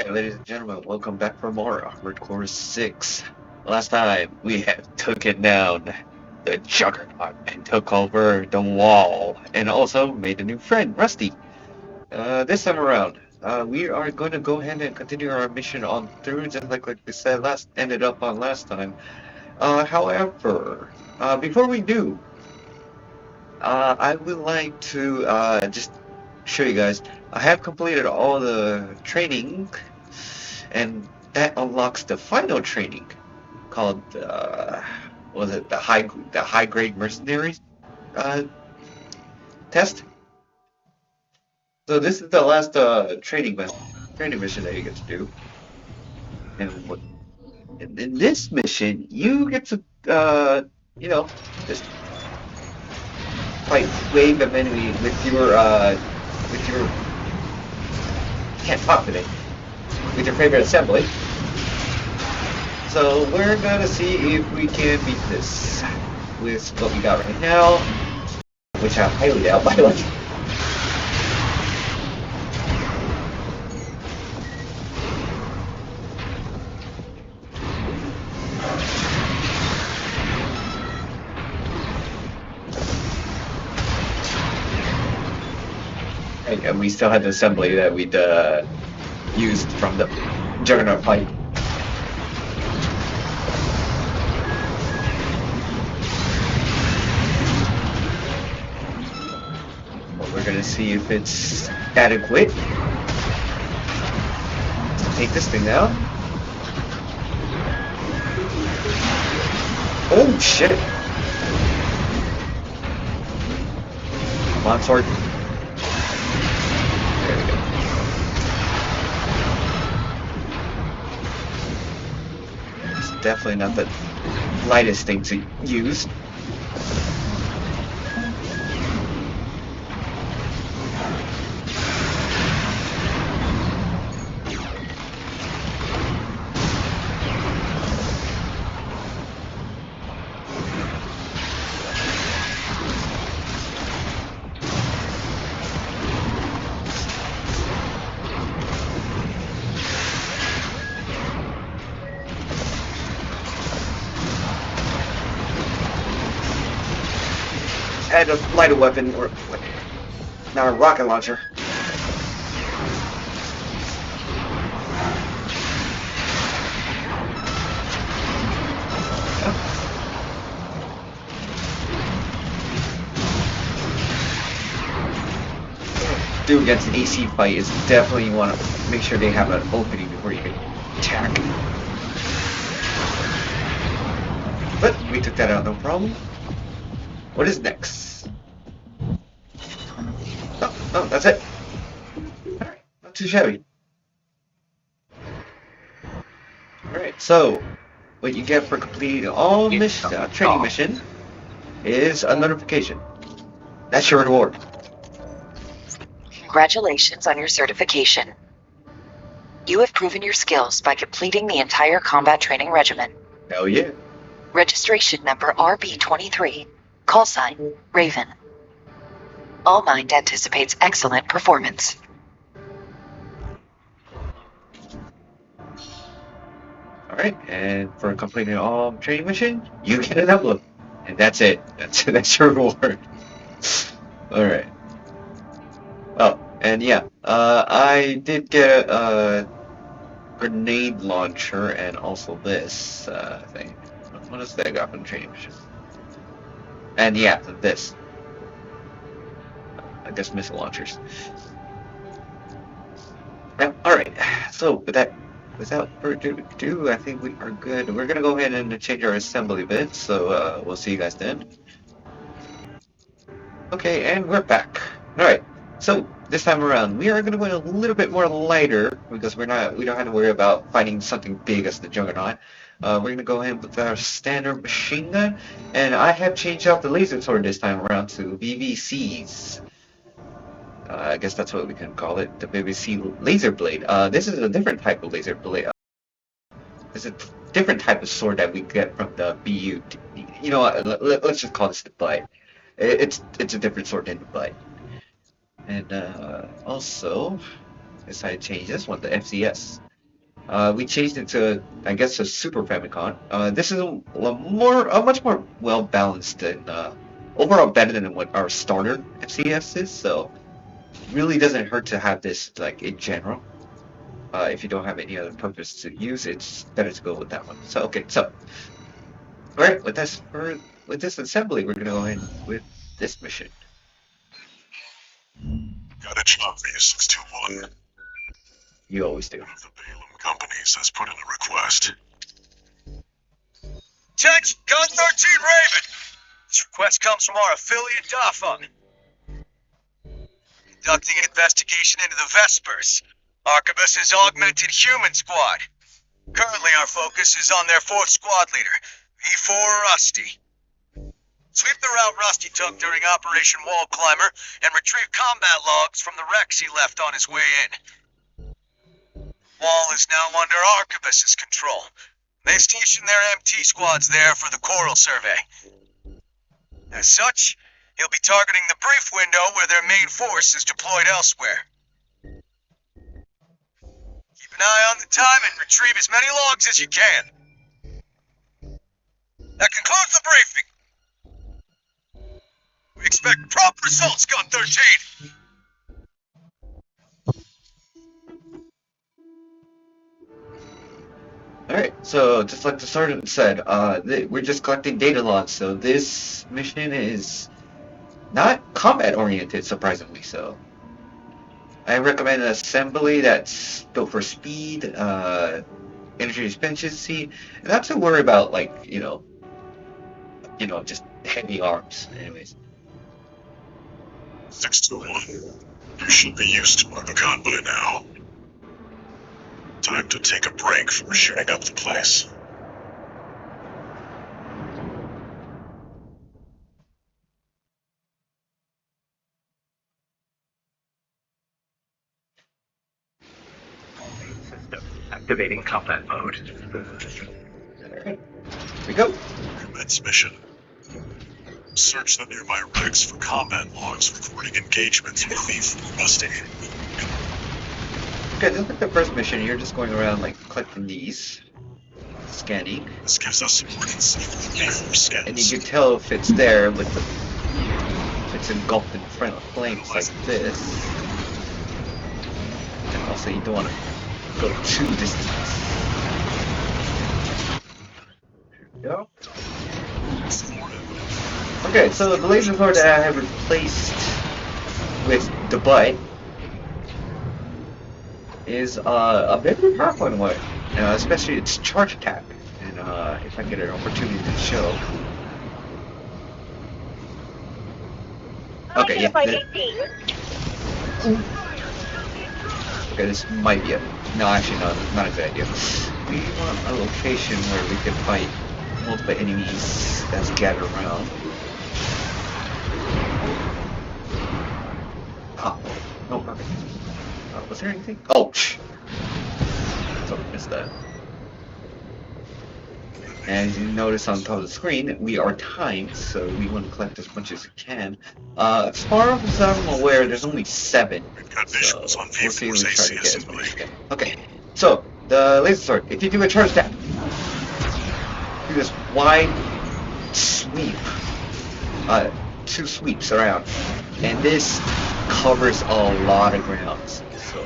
Alright, ladies and gentlemen, welcome back for more Armored Core 6. Last time, we had taken down the Juggernaut and took over the wall, and also made a new friend, Rusty. This time around, we are going to go ahead and continue our mission on through, just like we said ended up on last time. However, before we do, I would like to just show you guys. I have completed all the training, and that unlocks the final training called was it the high grade mercenaries test. So this is the last training mission that you get to do, and in this mission you get to just fight wave of enemy with your can't talk today, with your favorite assembly. So we're gonna see if we can beat this with what we got right now, which I highly doubt, by the way. And we still had the assembly that we'd used from the Juggernaut fight. Well, we're gonna see if it's adequate to take this thing down. Oh shit! Come on, sword. Definitely not the lightest thing to use. Had a lighter weapon, or now a rocket launcher. Do against an AC fight is definitely, you want to make sure they have an opening before you can attack. But we took that out, no problem. What is next? Oh, that's it. Alright, not too shabby. Alright, so what you get for completing all training mission is a notification. That's your reward. Congratulations on your certification. You have proven your skills by completing the entire combat training regimen. Hell yeah. Registration number RB23. Call sign, Raven. All Mind anticipates excellent performance. Alright, and for completing all training mission, you get an upload. And that's it. That's your reward. Alright. Oh, and yeah, I did get a grenade launcher and also this thing. What is that I got from the training mission? And yeah, this. I guess missile launchers. Yeah, alright, so without further ado, I think we are good. We're gonna go ahead and change our assembly bit, so we'll see you guys then. Okay, and we're back. Alright, so this time around, we are gonna go a little bit more lighter, because we don't have to worry about fighting something big as the Juggernaut. We're going to go ahead with our standard machine gun, and I have changed out the laser sword this time around to Vvc's. I guess that's what we can call it, the Vvc laser blade. This is a different type of laser blade. It's a different type of sword that we get from the BU. You know what, let's just call this the blade. It's a different sword than the blade. And also, decided to change this one to FCS. We changed it to, I guess, a Super Famicom. This is a much more well balanced and overall better than what our starter FCS is. So really doesn't hurt to have this like in general. If you don't have any other purpose to use it, it's better to go with that one. So okay, so all right, with this assembly, we're gonna go in with this mission. Got a job for you, 621. You always do. One of the Balaam companies has put in a request. Attention, Gun 13 Raven! This request comes from our affiliate Dafeng. Conducting an investigation into the Vespers, Arquebus's augmented human squad. Currently our focus is on their 4th squad leader, V4 Rusty. Sweep the route Rusty took during Operation Wall Climber and retrieve combat logs from the wrecks he left on his way in. Wall is now under Arquebus's control. They stationed their MT squads there for the Coral Survey. As such, he'll be targeting the brief window where their main force is deployed elsewhere. Keep an eye on the time and retrieve as many logs as you can. That concludes the briefing. We expect prompt results, Gun 13! Alright, so just like the sergeant said, we're just collecting data logs, so this mission is not combat oriented, surprisingly so. I recommend an assembly that's built for speed, energy efficiency, and not to worry about like, you know, just heavy arms. Anyways. 621. You should be used to Barbican by now. Time to take a break from shooting up the place. System activating combat mode. Here we go. Commence mission. Search the nearby wrecks for combat logs recording engagements with V4 Rusty. Okay, just like the first mission, you're just going around like collecting these, scanning, This gives us more insight into V4 scans. and you can tell if it's there with the, if it's engulfed in front of flames like this. And also you don't want to go too distant. There we go. Okay, so the laser sword that I have replaced with the butt is a very powerful one, especially its charge attack. And if I get an opportunity to show. Okay, yeah. Okay, this might be no, actually, no, not a good idea. We want a location where we can fight multiple enemies that's gathered around. Oh, no, perfect. Was there anything? Oh, so I missed that. And as you notice on top of the screen, we are timed, so we want to collect as much as we can. As far as I'm aware, there's only 7. We've got visuals on We'll see if we V4's try to AC get as many as we assembly. can. Okay, so the laser sword. If you do a charge attack, do this wide sweep, 2 sweeps around, and this covers a lot of ground. So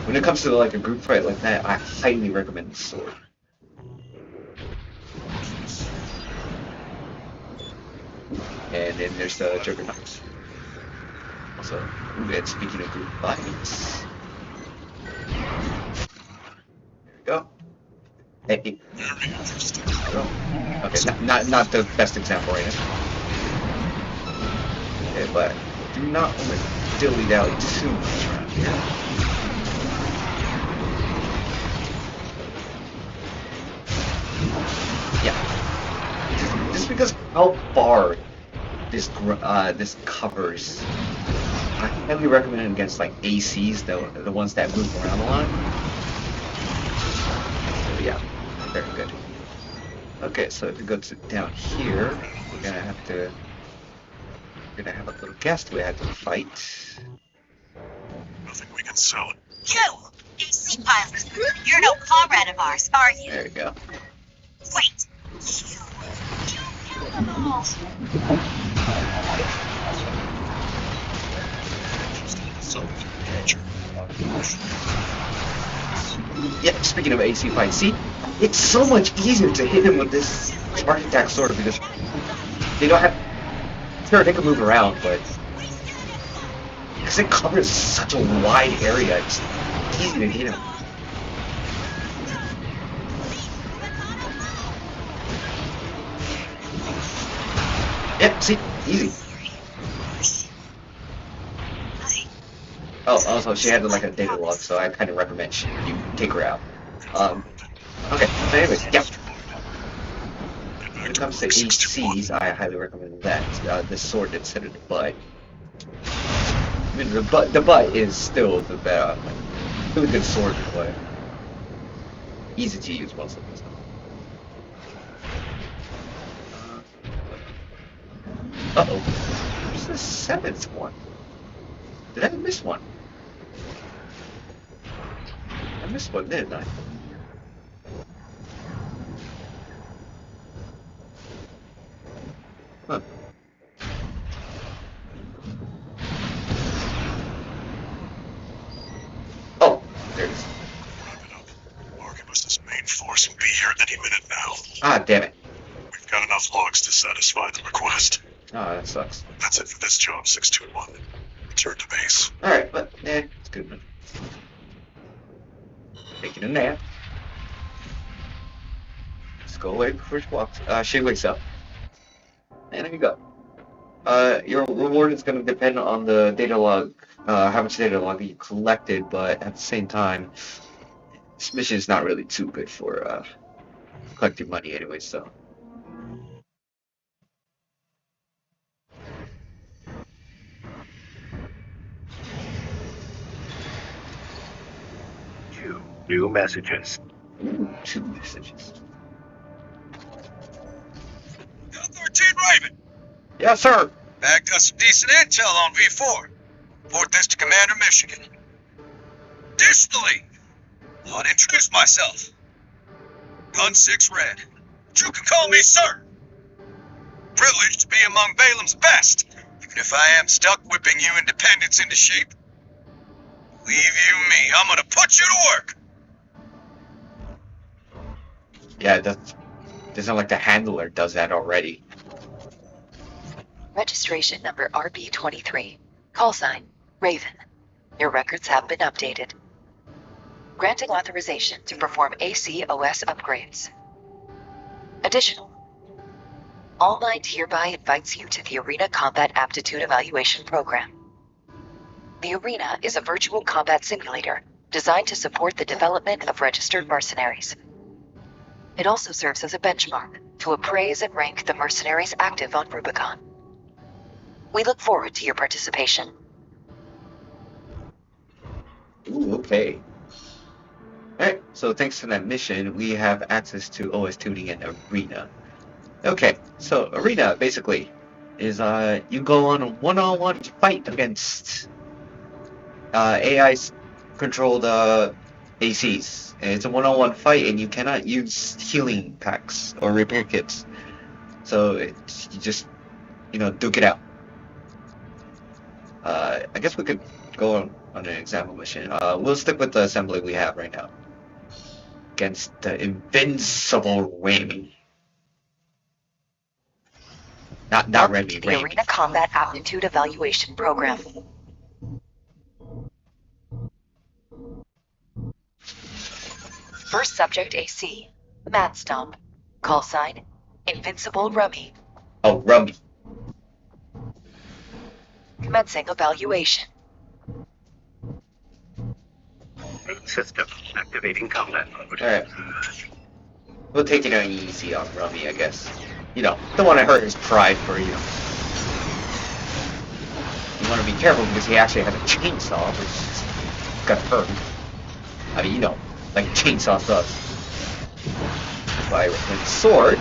when it comes to like a group fight like that, I highly recommend the sword. And then there's the Juggernaut. Also, and speaking of group fights, there we go. Hey. Very interesting. Okay, not the best example right now. Okay, but do not want to dilly-dally too much around here. Yeah. Just because how far this covers, I highly recommend it against like ACs, the ones that move around a lot. So yeah, very good. Okay, so if we go to down here, we're gonna have a little guest we have to fight. Nothing we can sell. You! AC pilot, you're no comrade of ours, are you? There you go. Wait. Yeah, speaking of AC fight, see, it's so much easier to hit him with this spark attack sword because they don't have. Sure, they can move around, but because it covers such a wide area, it's easy to hit him. Yep, see, easy. Oh, also, she had like a data log, so I kind of recommend you take her out. Okay, so anyways, yeah. When it comes to ACs, I highly recommend that. The sword instead of the butt. I mean, the butt is still the better, really good sword to play. Easy to use most of the time. Uh-oh. Where's the 7th one? Did I miss one? I missed one, didn't I? Huh. Oh, there it is. Wrap it up. Archibus's main force will be here any minute now. Ah, damn it. We've got enough logs to satisfy the request. Oh, that sucks. That's it for this job, 621. Return to base. Alright, but, it's good enough. Taking a nap. Let's go away before she walks. She wakes up. And there you go. Your reward is going to depend on the data log, how much data log you collected, but at the same time, this mission is not really too good for collecting money anyway, so. New messages. Ooh, 2 messages. Got 13 Raven. Yes, sir. Bagged us some decent intel on V4. Report this to Commander Michigan. Additionally, I want to introduce myself. Gun 6 Red. But you can call me sir. Privileged to be among Balaam's best, even if I am stuck whipping you independents into shape. Leave you me, I'm gonna put you to work. Yeah, that doesn't like the handler does that already. Registration number RB23. Call sign, Raven. Your records have been updated. Granting authorization to perform ACOS upgrades. Additional. All Mind hereby invites you to the Arena Combat Aptitude Evaluation Program. The Arena is a virtual combat simulator designed to support the development of registered mercenaries. It also serves as a benchmark to appraise and rank the mercenaries active on Rubicon. We look forward to your participation. Ooh, okay. Alright, so thanks to that mission, we have access to OS tuning and Arena. Okay, so Arena, basically, is you go on a one-on-one fight against AI-controlled ACs. And it's a one-on-one fight, and you cannot use healing packs or repair kits. So you just, duke it out. I guess we could go on an example mission. We'll stick with the assembly we have right now. Against the invincible Remy. Not Remy, The Remy. Arena Combat Aptitude Evaluation Program. First subject AC, Mad Stomp. Call sign, Invincible Rummy. Oh, Rummy. Commencing evaluation. Main system activating combat mode. Alright. We'll take it easy on Rummy, I guess. Don't want to hurt his pride for you. You want to be careful because he actually has a chainsaw, which is gonna hurt. I mean, like chainsaw does. By with sword,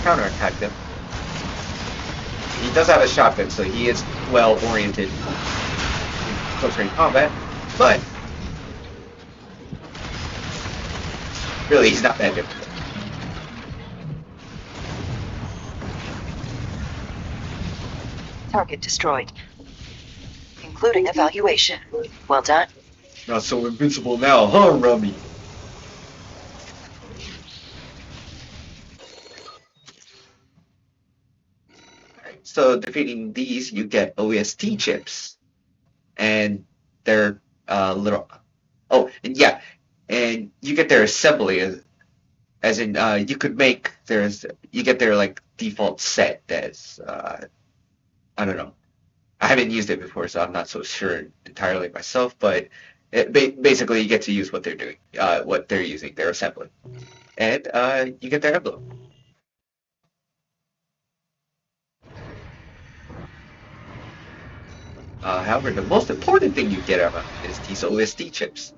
counterattack them. He does have a shotgun, so he is well oriented in close range combat, but Really, he's not that difficult. Target destroyed. Including evaluation. Well done. Not so invincible now, huh, Rummy? So defeating these, you get OST chips, and they're little. Oh, and yeah, and you get their assembly, as in you could make you get their like default set that's I don't know. I haven't used it before, so I'm not so sure entirely myself. But basically, you get to use what they're doing, what they're using, their assembly, and you get their emblem. However, the most important thing you get out of it is these OSD chips.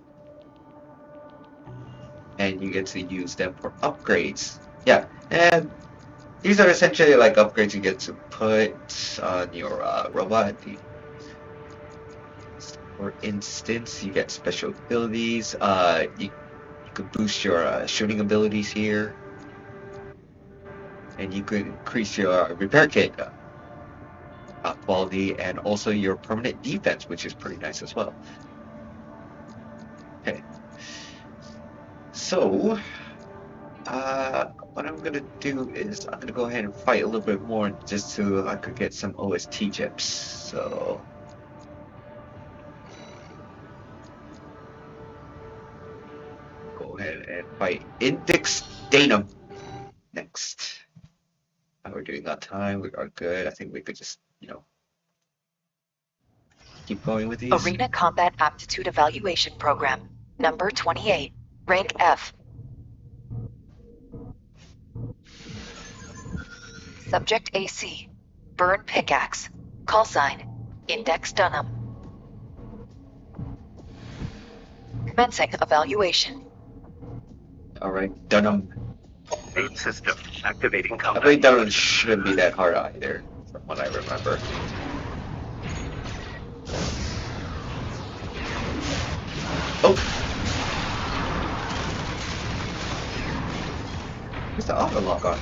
And you get to use them for upgrades. Yeah, and these are essentially like upgrades you get to put on your robot. For instance, you get special abilities. You could boost your shooting abilities here. And you could increase your repair kit quality, and also your permanent defense, which is pretty nice as well. Okay. So, what I'm gonna do is I'm gonna go ahead and fight a little bit more just so I could get some OST chips. So, go ahead and fight Index Danum next. We're doing on time. We are good. I think we could just, keep going with these. Arena Combat Aptitude Evaluation Program. Number 28. Rank F. Subject AC. Burn Pickaxe. Call sign. Index Dunham. Commencing evaluation. Alright, Dunham. Main system activating I combat. believe Dunham shouldn't be that hard either, from what I remember. Oh! Where's the auto lock on?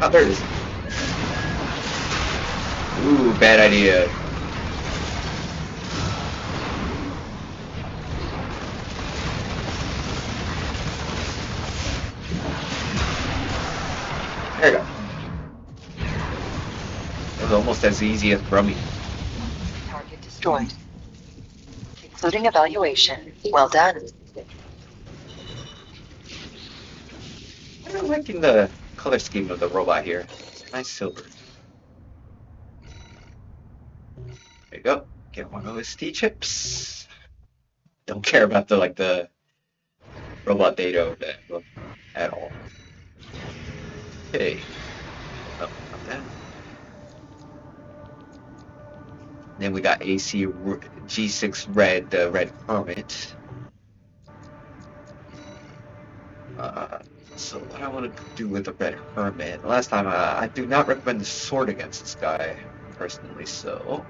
Oh, there it is. Ooh, bad idea. There you go. It was almost as easy as Brummy. Target destroyed. Including evaluation. Well done. I'm liking the color scheme of the robot here. It's nice silver. There you go. Get one OST chips. Don't care about the robot data at all. Okay. Oh, not that. Then we got AC G6 Red, the Red Hermit. So what I want to do with the Red Hermit, last time I do not recommend the sword against this guy, personally, so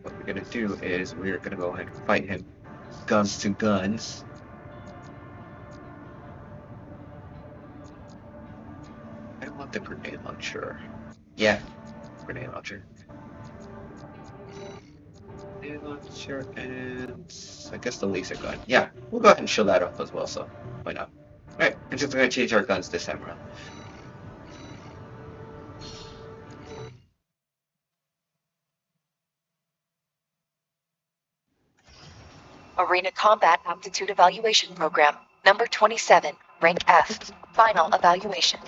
what we're going to do is we're going to go ahead and fight him guns to guns. I want the grenade launcher. Yeah, grenade launcher. Grenade launcher and I guess the laser gun. Yeah, we'll go ahead and show that up as well, so why not? Alright, we're just going to change our guns this time around. Arena Combat Aptitude Evaluation Program. Number 27. Rank F. Final evaluation.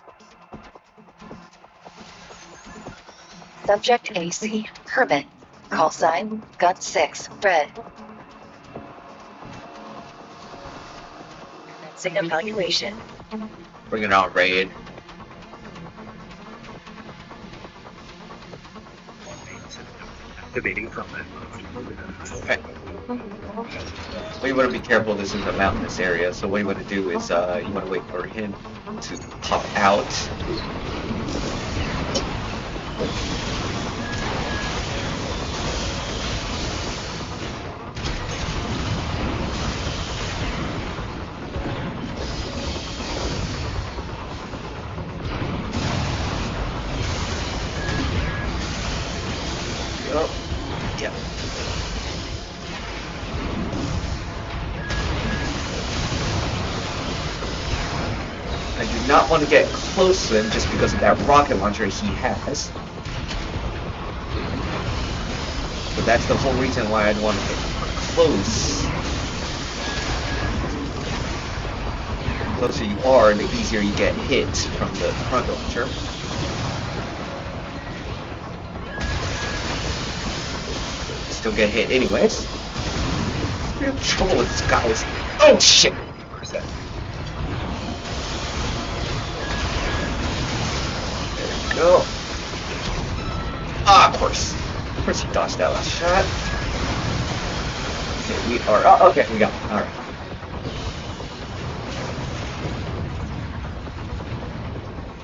Subject AC. Hermit. Call sign. Gun 6. Red. Commencing evaluation. Bring it on, Raid. Main system activating combat. Okay. What you want to be careful, this is a mountainous area, so what you want to do is you want to wait for him to pop out. not want to get close to him just because of that rocket launcher he has. But that's the whole reason why I'd want to get close. The closer you are, the easier you get hit from the front launcher. Still get hit anyways. Real trouble with this guy is... Oh shit! Where's that? There we go. Ah, of course. Of course he dodged that last shot. Okay, we are... Oh, okay, we got it. Alright.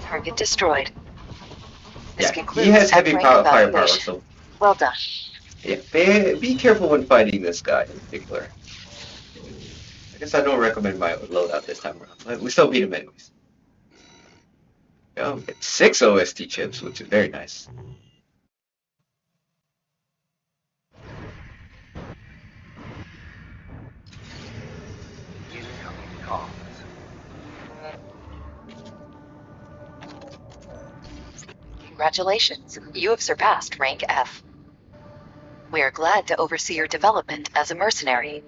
Target destroyed. This Yeah, concludes he has heavy F-rank firepower, evaluation. so... Well done. Yeah, be careful when fighting this guy in particular. I guess I don't recommend my loadout this time around, but we still beat him anyways. We get 6 OST chips, which is very nice. Congratulations, you have surpassed rank F. We are glad to oversee your development as a mercenary.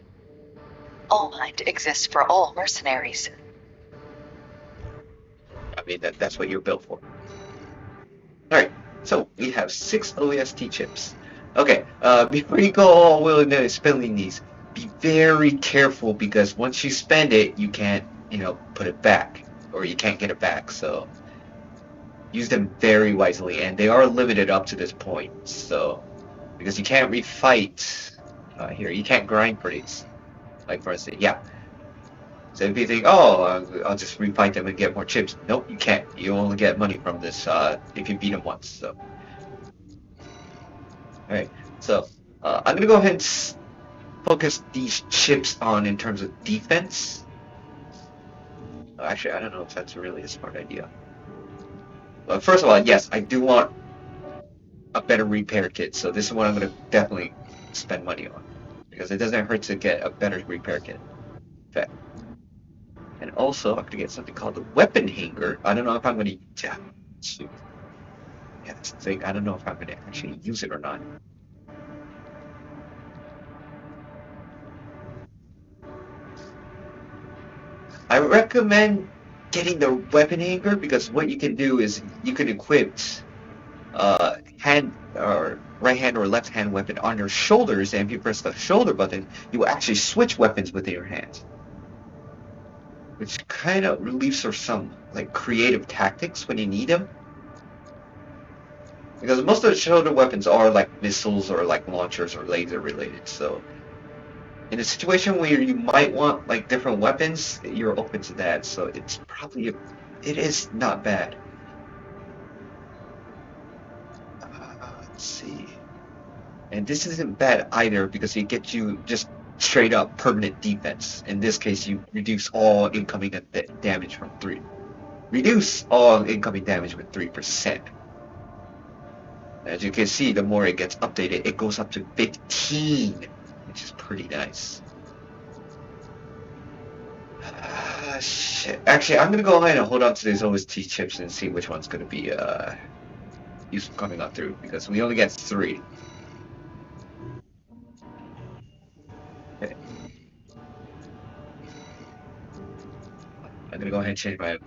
All Mind exists for all mercenaries. I mean, that's what you're built for. Alright, so we have 6 OST chips. Okay, before you go all willy-nilly spending these, be very careful because once you spend it, you can't, put it back. Or you can't get it back, so... Use them very wisely, and they are limited up to this point, so... Because you can't refight... here, you can't grind for these. Like, for instance, yeah. So if you think, oh, I'll just refight them and get more chips. Nope, you can't. You only get money from this if you beat them once, so... Alright, so, I'm gonna go ahead and focus these chips on in terms of defense. Actually, I don't know if that's really a smart idea. But first of all, yes, I do want a better repair kit, so this is what I'm gonna definitely spend money on. Because it doesn't hurt to get a better repair kit. Okay. And also, I'm gonna get something called the weapon hanger. I don't know if I'm gonna... Yeah, shoot. Yeah, that's the thing. I don't know if I'm gonna actually use it or not. I recommend getting the weapon hanger because what you can do is you can equip hand or right hand or left hand weapon on your shoulders, and if you press the shoulder button, you will actually switch weapons with your hands, which kind of relieves some like creative tactics when you need them. Because most of the shoulder weapons are like missiles or like launchers or laser related, so in a situation where you might want like different weapons, you're open to that, so it's probably it is not bad. Let's see, and this isn't bad either because it gets you just straight up permanent defense. In this case, you reduce all incoming damage from 3. Reduce all incoming damage with 3%. As you can see, the more it gets updated, it goes up to 15. Which is pretty nice. Shit. Actually, I'm gonna go ahead and hold on to these OST chips and see which one's gonna be useful coming up through, because we only get 3. Okay. I'm gonna go ahead and change my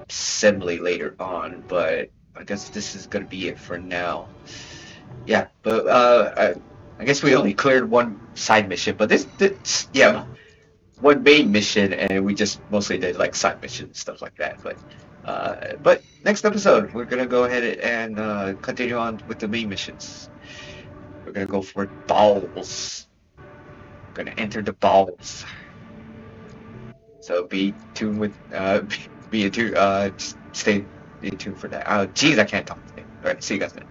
assembly later on, but I guess this is gonna be it for now. Yeah, but I guess we only cleared one side mission, but this yeah, one main mission, and we just mostly did like side missions and stuff like that. But next episode we're gonna go ahead and continue on with the main missions. We're gonna go for balls. We're gonna enter the balls. So be tuned with stay in tune for that. Geez, I can't talk today. All right, see you guys then.